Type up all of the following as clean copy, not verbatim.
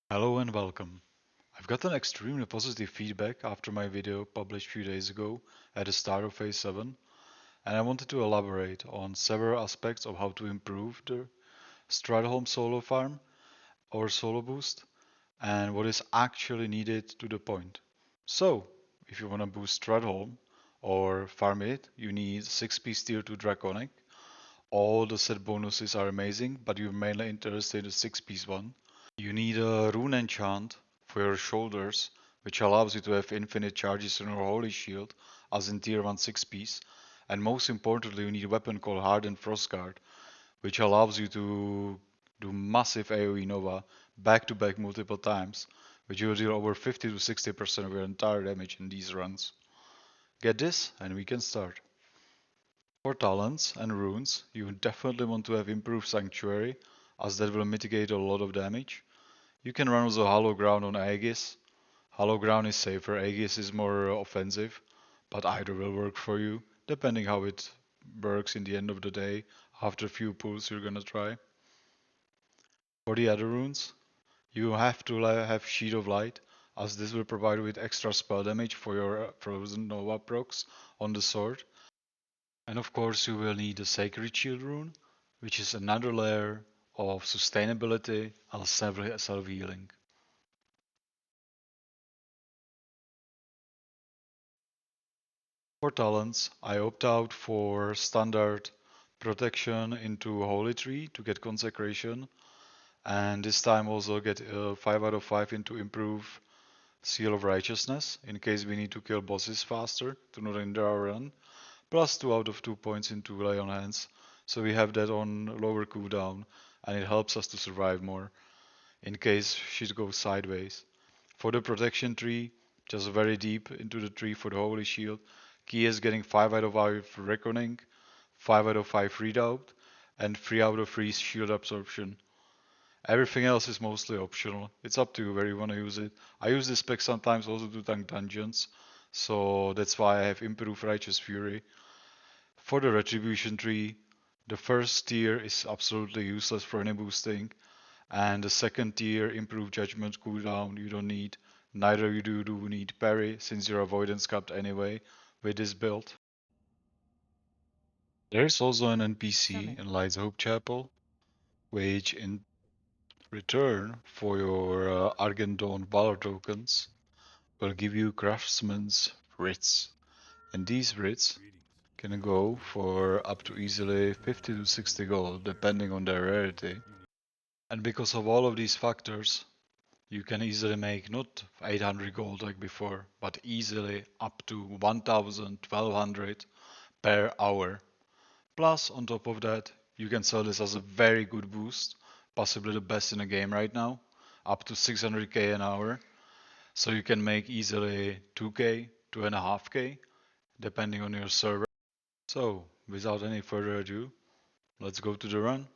Hello and welcome. I've gotten extremely positive feedback after my video published a few days ago at the start of phase 7, and I wanted to elaborate on several aspects of how to improve the Stratholme solo farm or solo boost and what is actually needed to the point. So, if you want to boost Stratholme or farm it, you need 6-piece tier 2 Draconic. All the set bonuses are amazing, but you're mainly interested in the 6-piece one. You need a rune enchant for your shoulders, which allows you to have infinite charges on your holy shield, as in tier 1 6-piece. And most importantly, you need a weapon called Hardened Frostguard, which allows you to do massive AoE Nova back to back multiple times, which will deal over 50 to 60% of your entire damage in these runs. Get this, and we can start. For talents and runes, you definitely want to have improved Sanctuary, as that will mitigate a lot of damage. You can run also Hollow Ground on Aegis. Hollow Ground is safer, Aegis is more offensive, but either will work for you, depending how it works in the end of the day. After a few pulls you're gonna try. For the other runes, you have to have Sheet of Light, as this will provide you with extra spell damage for your Frozen Nova procs on the sword. And of course you will need a Sacred Shield rune, which is another layer of sustainability and self-healing. For talents, I opt out for standard protection into Holy Tree to get consecration, and this time also get 5 out of 5 into improve Seal of Righteousness in case we need to kill bosses faster to not hinder our run, plus 2 out of 2 points into Lay on Hands, so we have that on lower cooldown and it helps us to survive more in case shit goes sideways. For the protection tree, just very deep into the tree for the Holy Shield, Key is getting 5 out of 5 Reckoning, 5 out of 5 Redoubt, and 3 out of 3 Shield Absorption. Everything else is mostly optional. It's up to you where you want to use it. I use this spec sometimes also to tank dungeons, so that's why I have improved Righteous Fury. For the Retribution tree, the first tier is absolutely useless for any boosting, and the second tier, Improved Judgment cooldown, you don't need. Neither you do need parry, since your avoidance capped anyway with this build. There is also an NPC in Light's Hope Chapel, which in return for your Argent Dawn Valor tokens will give you Craftsman's writs. And these writs can go for up to easily 50 to 60 gold depending on their rarity. And because of all of these factors, you can easily make not 800 gold like before, but easily up to 1000, 1200 per hour. Plus, on top of that, you can sell this as a very good boost, possibly the best in the game right now, up to 600k an hour. So you can make easily 2k, 2.5k, depending on your server. So, without any further ado, let's go to the run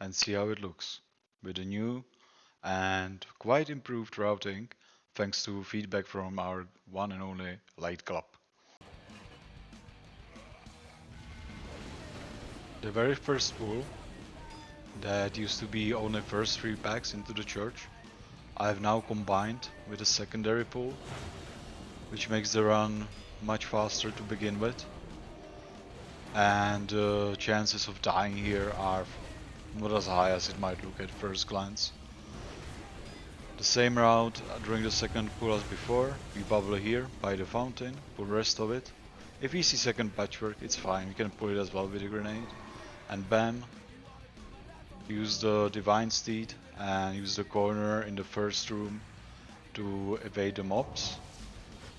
and see how it looks with the new and quite improved routing thanks to feedback from our one and only Light Club. The very first pool that used to be only first 3 packs into the church, I have now combined with a secondary pool, which makes the run much faster to begin with, and the chances of dying here are not as high as it might look at first glance. The same route during the second pull as before, we bubble here by the fountain, pull rest of it. If we see second patchwork, it's fine, we can pull it as well with a grenade. And bam, use the Divine Steed and use the corner in the first room to evade the mobs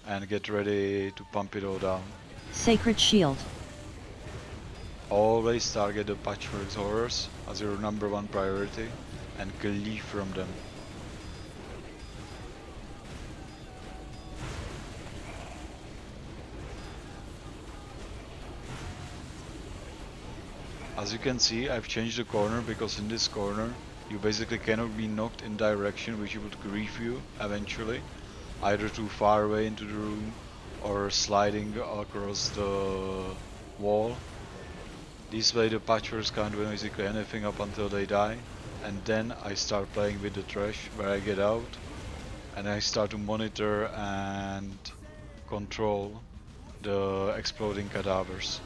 and get ready to pump it all down. Sacred Shield. Always target the Patchwork's horrors as your number 1 priority and cleave from them. As you can see, I've changed the corner because in this corner you basically cannot be knocked in direction which would grieve you eventually, either too far away into the room or sliding across the wall. This way the patchworks can't do basically anything up until they die, and then I start playing with the trash where I get out, and I start to monitor and control the exploding cadavers.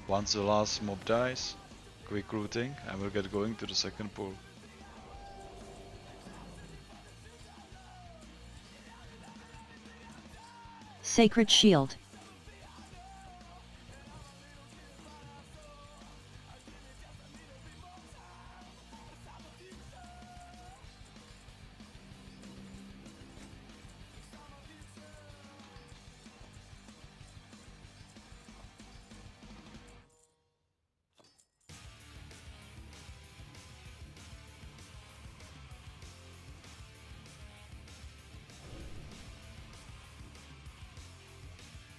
Once the last mob dies, quick looting, and we'll get going to the second pool. Sacred Shield.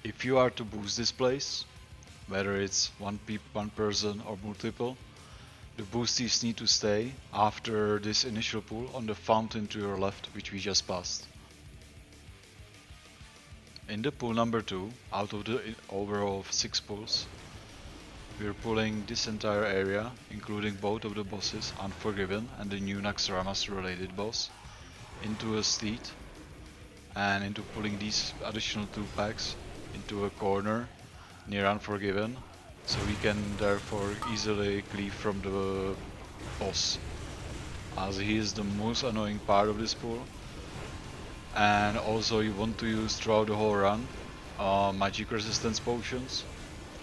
If you are to boost this place, whether it's one person or multiple, the boosties need to stay after this initial pool on the fountain to your left, which we just passed. In the pool number 2, out of the overall 6 pools, we're pulling this entire area, including both of the bosses, Unforgiven and the new Naxxramas related boss, into a steed, and into pulling these additional 2 packs into a corner near Unforgiven, so we can therefore easily cleave from the boss, as he is the most annoying part of this pool. And also you want to use throughout the whole run magic resistance potions,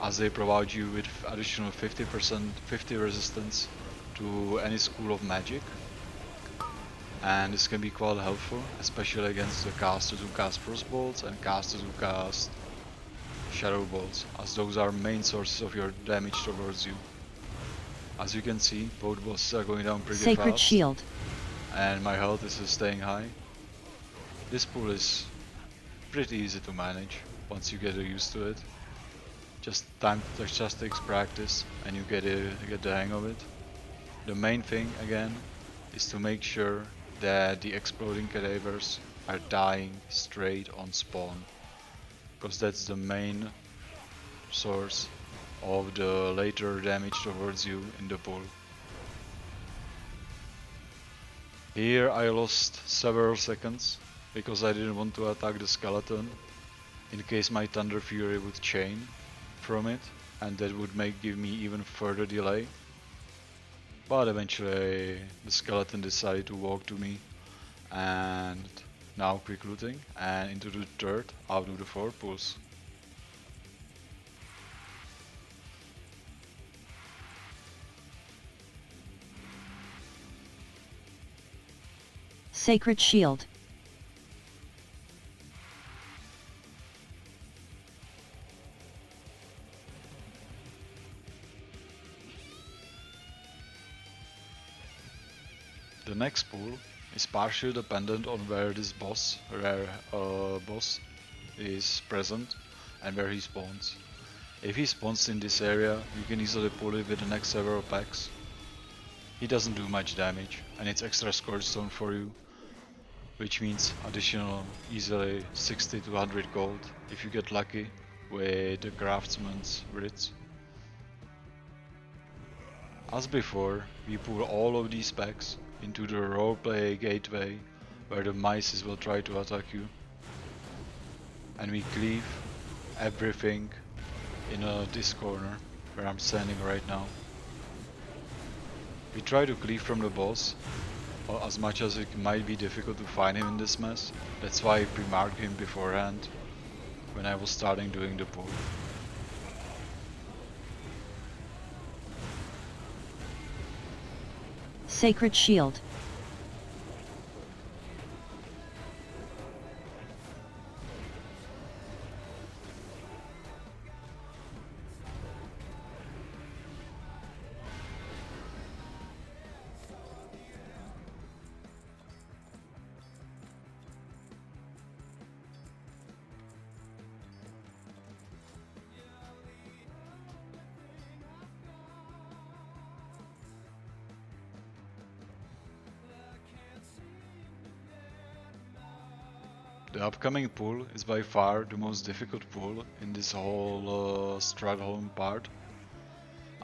as they provide you with additional 50 resistance to any school of magic. And this can be quite helpful, especially against the casters who cast Frostbolts and casters who cast Shadow Bolts, as those are main sources of your damage towards you. As you can see, both bosses are going down pretty fast. Sacred Shield. And my health is staying high. This pool is pretty easy to manage once you get used to it. Just takes practice and you get the hang of it. The main thing again is to make sure that the exploding cadavers are dying straight on spawn, because that's the main source of the later damage towards you in the pool. Here I lost several seconds because I didn't want to attack the skeleton in case my Thunder Fury would chain from it, and that would give me even further delay. But eventually the skeleton decided to walk to me, and now quick looting and into the third out of the 4 pools. Sacred Shield. The next pool is partially dependent on where this boss, boss is present and where he spawns. If he spawns in this area, you can easily pull it with the next several packs. He doesn't do much damage, and it's extra Scourge Stone for you, which means additional easily 60 to 100 gold if you get lucky with the Craftsman's Writs. As before, we pull all of these packs into the roleplay gateway where the mice will try to attack you, and we cleave everything in this corner where I'm standing right now. We try to cleave from the boss, as much as it might be difficult to find him in this mess. That's why I pre-marked him beforehand when I was starting doing the pull. Sacred Shield. The upcoming pull is by far the most difficult pull in this whole Stratholme part,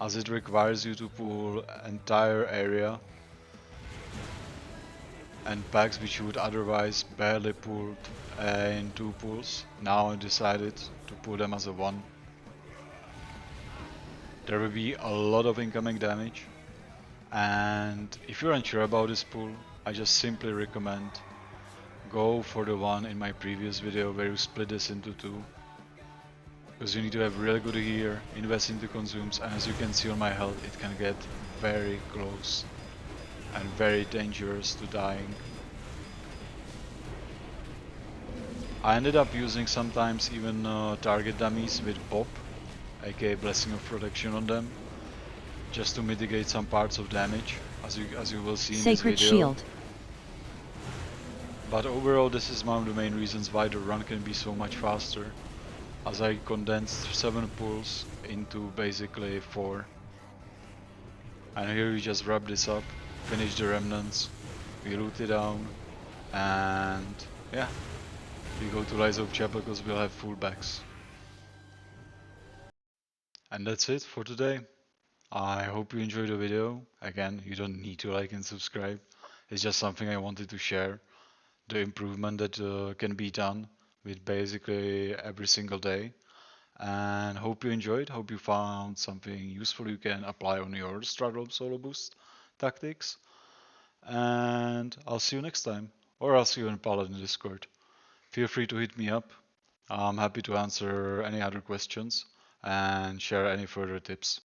as it requires you to pull entire area and packs which you would otherwise barely pull in 2 pulls. Now I decided to pull them as a 1. There will be a lot of incoming damage, and if you're unsure about this pull, I just simply recommend go for the one in my previous video where you split this into 2. Because you need to have really good gear, invest into consumes, and as you can see on my health, it can get very close and very dangerous to dying. I ended up using sometimes even target dummies with Pop, aka Blessing of Protection on them, just to mitigate some parts of damage, as you will see in this Sacred video. Shield. But overall, this is one of the main reasons why the run can be so much faster, as I condensed 7 pulls into basically 4. And here we just wrap this up, finish the remnants, we loot it down, and yeah, we go to Rise of Chapel because we'll have full backs. And that's it for today. I hope you enjoyed the video. Again, you don't need to like and subscribe, it's just something I wanted to share. The improvement that can be done with basically every single day. And hope you enjoyed, hope you found something useful you can apply on your Stratholme solo boost tactics. And I'll see you next time, or I'll see you in Paladin Discord. Feel free to hit me up. I'm happy to answer any other questions and share any further tips.